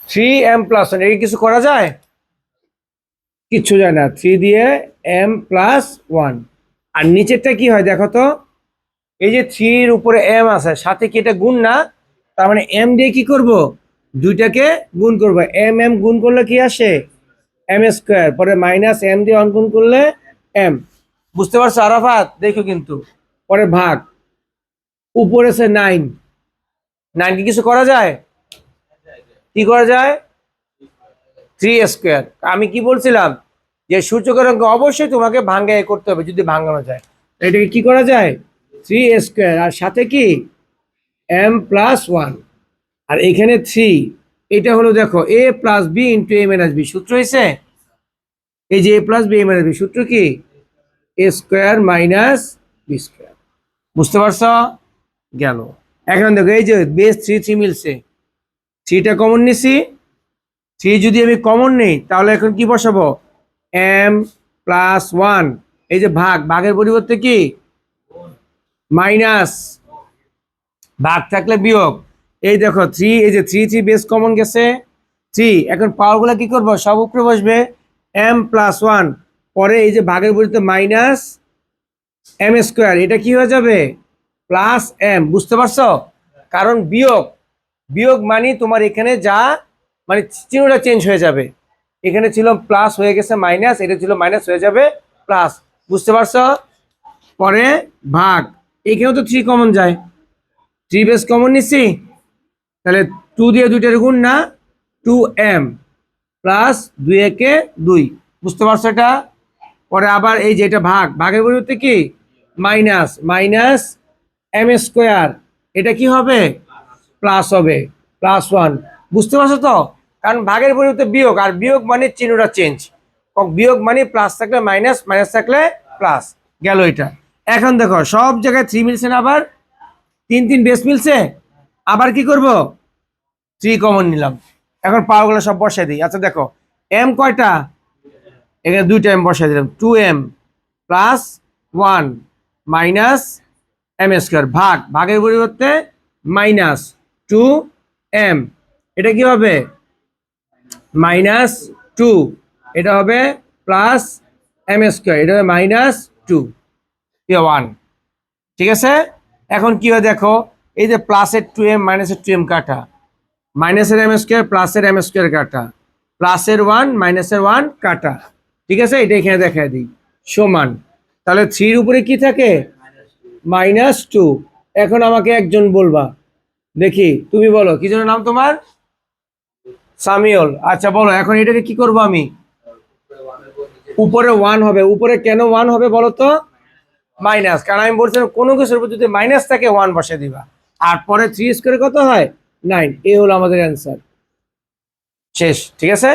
3m+1 এই কিছু করা যায়? কিচ্ছু যায় না, 3 দিয়ে m+1। আর নিচেরটা কি হয় দেখো তো, এই যে 3 এর উপরে m আছে, সাথে কি এটা গুণ না? তার মানে m দিয়ে কি করব, দুইটাকে গুণ করব। m গুণ করলে কি আসে? m²। পরে মাইনাস m দিয়ে 1 গুণ করলে m। বুঝতে পারছো আরাফাত? দেখো কিন্তু পরে ভাগ, উপরে আছে 9। 9 কি কিছু করা যায়? কি করা যায়? 3² আমি কি বলছিলাম যে সূচকের অঙ্ক অবশ্যই তোমাকে ভাঙ্গায় করতে হবে, যদি ভাঙানো যায়। এটাকে কি করা যায়? 3² আর সাথে কি m+1। আর এখানে 3, এটা হলো দেখো a + b × a - b সূত্র হয়েছে। এই যে a + b a - b সূত্র কি? a² - b²। বুঝতে পারছো? গেল। এখন দেখো এই যে বেস 3 মিলছে, 3টা কমন নিছি। 3 যদি আমি কমন নেই তাহলে এখন কি বসাবো? m+1। এই যে ভাগের পরিবর্তে কি মাইনাস, ভাগ থাকলে বিয়োগ। এই দেখো 3, এই যে 3 বেস কমন গেছে 3। এখন পাওয়ারগুলো কি করবো? সব উপরে বসবে m+1। পরে এই যে ভাগের পরিবর্তে মাইনাস m², এটা কি হয়ে যাবে? +m। বুঝতে পারছো? কারণ বিয়োগ, বিয়োগ মানে তোমার এখানে যা মানে চিহ্নটা চেঞ্জ হয়ে যাবে। এখানে ছিল প্লাস হয়ে গেছে মাইনাস, এটা ছিল মাইনাস হয়ে যাবে প্লাস। বুঝতে পারছো? পরে ভাগ, এখানেও তো 3 কমন যায়, 3 বেস কমন নিচ্ছি, তাহলে 2 দিয়ে 2টার গুণ না, 2m প্লাস 2 একে 2। বুঝতে পারছো এটা? পরে আবার এই যে এটা ভাগের পরিবর্তে কি মাইনাস m², এটা কি হবে? প্লাস হবে, +1। বুঝতে পারছো তো? কারণ ভাগের পরিবর্তে বিয়োগ, আর বিয়োগ মানে চিহ্নটা চেঞ্জ। বিয়োগ মানে প্লাস থাকলে মাইনাস, মাইনাস থাকলে প্লাস। গেল এটা। এখন দেখো সব জায়গায় 3 মিলছে না, আবার 3 বেস মিলছে। আবার কি করব? 3 কমন নিলাম। এখন পাওয়ারগুলো সব বসাই দিই। আচ্ছা দেখো m কয়টা? এখানে 2টা m বসাই দিলাম। 2m +1 minus m²। ভাগের পরিবর্তে মাইনাস 2m, এটা কি হবে? -2, এটা হবে প্লাস m², এটা হবে -2, 1। ঠিক আছে? এখন কি হয় দেখো, এই যে প্লাসের 2m মাইনাসের 2m কাটা, মাইনাসের m² প্লাসের m² কাটা, প্লাসের 1 মাইনাসের 1 কাটা। ঠিক আছে? এটা এখানে দেখায় দিই সমান। তাহলে 3 এর উপরে কি থাকে? -2। এখন আমাকে একজন বলবা, দেখি তুমি বলো কি যেন নাম তোমার? সামিউল। আচ্ছা বলো এখন এটাকে কি করব আমি? উপরে 1 হবে। উপরে কেন 1 হবে বলো তো? মাইনাস, কারণ আমি বলছিলাম কোনো কিছুর উপর যদি মাইনাস থাকে 1 বসে দিবা। আর পরে 3² কত হয়? 9। এই হলো আমাদের অ্যান্সার। শেষ। ঠিক আছে?